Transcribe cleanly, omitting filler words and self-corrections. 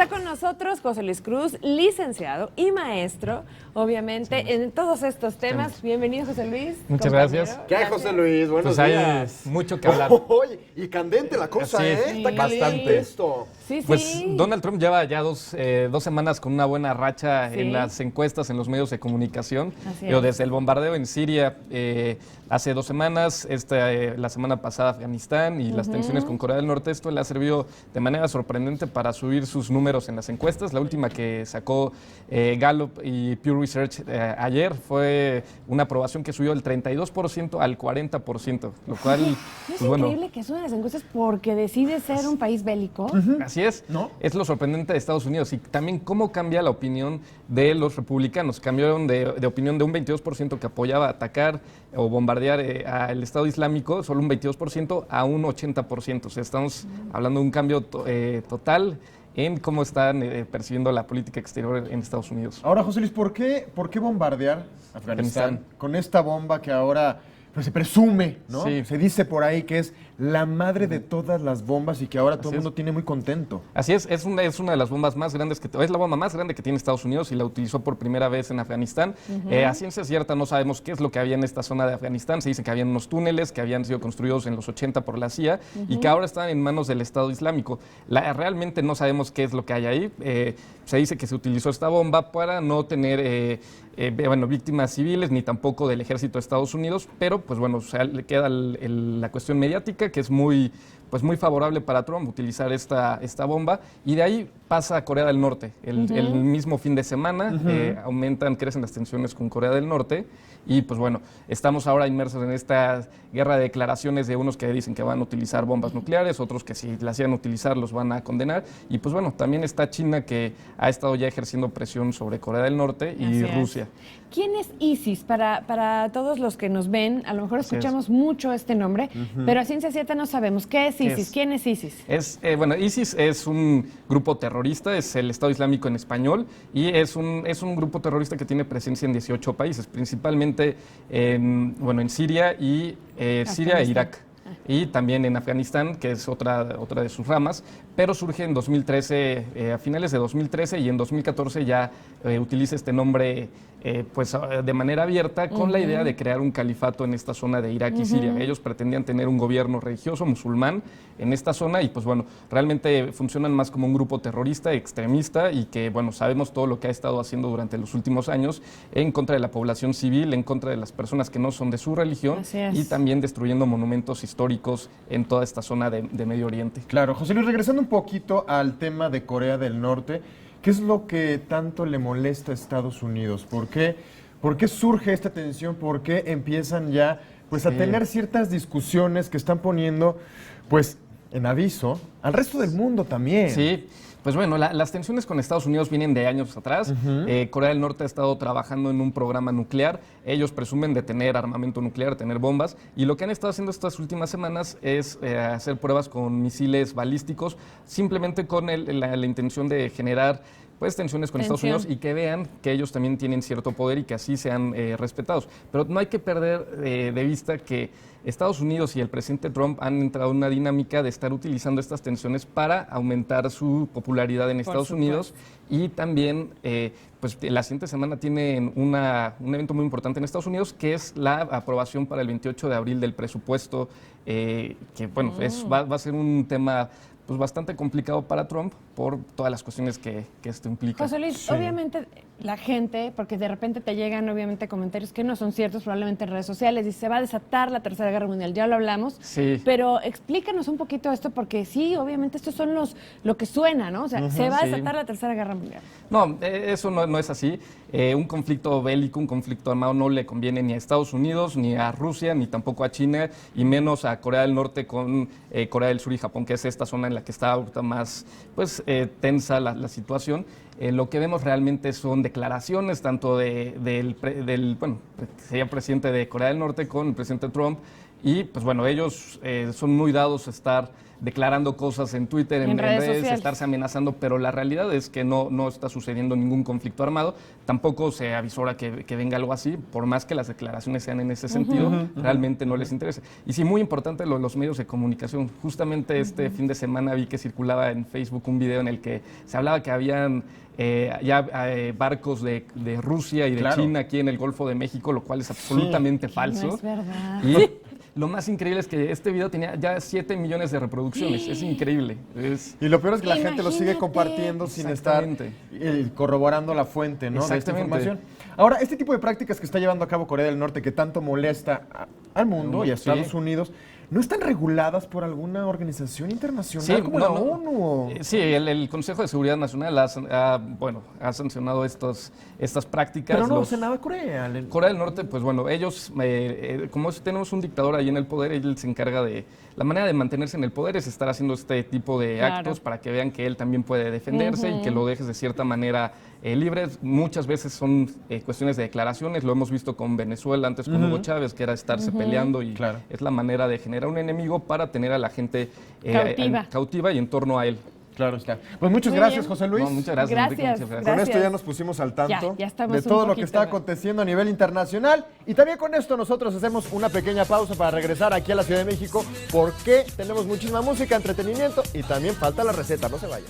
Está con nosotros José Luis Cruz, licenciado y maestro, obviamente, en todos estos temas. Bienvenido, José Luis. Muchas gracias. ¿Qué hay, José Luis? Buenos pues días. Hay mucho que hablar. Oye, y candente la cosa, Sí, ¿eh? Está bastante esto. Sí, sí. Pues Donald Trump lleva ya dos semanas con una buena racha en las encuestas, en los medios de comunicación. Desde el bombardeo en Siria hace 2 semanas, la semana pasada Afganistán y las tensiones con Corea del Norte, esto le ha servido de manera sorprendente para subir sus números en las encuestas. La última que sacó Gallup y Pew Research ayer fue una aprobación que subió del 32% al 40%, lo cual... Es increíble que suban las encuestas porque decide ser un país bélico. Así es, ¿no? Es lo sorprendente de Estados Unidos y también cómo cambia la opinión de los republicanos. Cambiaron de opinión de un 22% que apoyaba atacar o bombardear al Estado Islámico, solo un 22%, a un 80%. O sea, estamos hablando de un cambio total en cómo están percibiendo la política exterior en Estados Unidos. Ahora, José Luis, ¿por qué bombardear Afganistán con esta bomba que ahora pues, se presume, ¿no? Sí. Se dice por ahí que es la madre de todas las bombas y que ahora todo el mundo tiene muy contento? Así es una de las bombas más grandes, es la bomba más grande que tiene Estados Unidos y la utilizó por primera vez en Afganistán. A ciencia cierta no sabemos qué es lo que había en esta zona de Afganistán. Se dice que habían unos túneles que habían sido construidos en los 80 por la CIA y que ahora están en manos del Estado Islámico. Realmente no sabemos qué es lo que hay ahí. Se dice que se utilizó esta bomba para no tener víctimas civiles ni tampoco del ejército de Estados Unidos, pero pues bueno, le queda la cuestión mediática, que es muy favorable para Trump utilizar esta bomba, y de ahí pasa a Corea del Norte. El mismo fin de semana crecen las tensiones con Corea del Norte, y pues bueno, estamos ahora inmersos en esta guerra de declaraciones de unos que dicen que van a utilizar bombas nucleares, otros que si las iban a utilizar los van a condenar, y pues bueno, también está China, que ha estado ya ejerciendo presión sobre Corea del Norte y Rusia. ¿Quién es ISIS? Para todos los que nos ven, a lo mejor escuchamos mucho este nombre, pero a ciencia cierta no sabemos. ¿Qué es ISIS? ¿Quién es ISIS? ISIS es un grupo terrorista, es el Estado Islámico en español, y es un grupo terrorista que tiene presencia en 18 países, principalmente en Siria e Irak. Y también en Afganistán, que es otra de sus ramas, pero surge en 2013, a finales de 2013, y en 2014 ya utiliza este nombre de manera abierta con la idea de crear un califato en esta zona de Irak y Siria. Ellos pretendían tener un gobierno religioso musulmán en esta zona y pues bueno, realmente funcionan más como un grupo terrorista, extremista, y que bueno, sabemos todo lo que ha estado haciendo durante los últimos años en contra de la población civil, en contra de las personas que no son de su religión, y también destruyendo monumentos históricos en toda esta zona de Medio Oriente. Claro, José Luis, regresando un poquito al tema de Corea del Norte, ¿qué es lo que tanto le molesta a Estados Unidos? ¿Por qué surge esta tensión? ¿Por qué empiezan ya a tener ciertas discusiones que están poniendo en aviso al resto del mundo también? Sí. Pues bueno, las tensiones con Estados Unidos vienen de años atrás. Corea del Norte ha estado trabajando en un programa nuclear. Ellos presumen de tener armamento nuclear, tener bombas. Y lo que han estado haciendo estas últimas semanas es hacer pruebas con misiles balísticos, simplemente con la intención de generar tensiones con Estados Unidos y que vean que ellos también tienen cierto poder y que así sean respetados. Pero no hay que perder de vista que Estados Unidos y el presidente Trump han entrado en una dinámica de estar utilizando estas tensiones para aumentar su popularidad en Estados Unidos, y también la siguiente semana tienen un evento muy importante en Estados Unidos, que es la aprobación para el 28 de abril del presupuesto, que va a ser un tema bastante complicado para Trump por todas las cuestiones que esto implica. José Luis, obviamente la gente, porque de repente te llegan obviamente comentarios que no son ciertos, probablemente en redes sociales, y se va a desatar la Tercera Guerra Mundial, ya lo hablamos, pero explícanos un poquito esto, porque sí, obviamente estos son lo que suena, ¿no? O sea, se va a desatar la Tercera Guerra Mundial. No, eso no es así. Un conflicto bélico, un conflicto armado no le conviene ni a Estados Unidos, ni a Rusia, ni tampoco a China, y menos a Corea del Norte con Corea del Sur y Japón, que es esta zona en la que está ahorita más tensa la situación. lo que vemos realmente son declaraciones tanto del sería presidente de Corea del Norte con el presidente Trump. Y pues bueno, ellos son muy dados a estar declarando cosas en Twitter, en redes, estarse amenazando, pero la realidad es que no está sucediendo ningún conflicto armado. Tampoco se avisora que venga algo así, por más que las declaraciones sean en ese sentido, realmente no les interesa. Y sí, muy importante los medios de comunicación. Justamente este fin de semana vi que circulaba en Facebook un video en el que se hablaba que habían barcos de Rusia y de China aquí en el Golfo de México, lo cual es absolutamente falso. No es verdad. Y lo más increíble es que este video tenía ya 7 millones de reproducciones. Es increíble. Y lo peor es que la gente lo sigue compartiendo sin estar corroborando la fuente, ¿no?, de esta información. Ahora, este tipo de prácticas que está llevando a cabo Corea del Norte, que tanto molesta al mundo y a Estados Unidos, ¿no están reguladas por alguna organización internacional como la ONU? Sí, el Consejo de Seguridad Nacional ha sancionado estas prácticas. Pero no hace nada Corea. Corea del Norte, pues bueno, ellos, como tenemos un dictador ahí en el poder, él se encarga de... La manera de mantenerse en el poder es estar haciendo este tipo de actos para que vean que él también puede defenderse y que lo dejes de cierta manera libre. Muchas veces son cuestiones de declaraciones, lo hemos visto con Venezuela antes con Hugo Chávez, que era estarse peleando y es la manera de generar un enemigo para tener a la gente cautiva y en torno a él. Claro está. Pues muchas gracias, José Luis. No, muchas gracias. Gracias. Con esto ya nos pusimos al tanto ya de todo lo que está aconteciendo a nivel internacional. Y también con esto nosotros hacemos una pequeña pausa para regresar aquí a la Ciudad de México, porque tenemos muchísima música, entretenimiento y también falta la receta. No se vayan.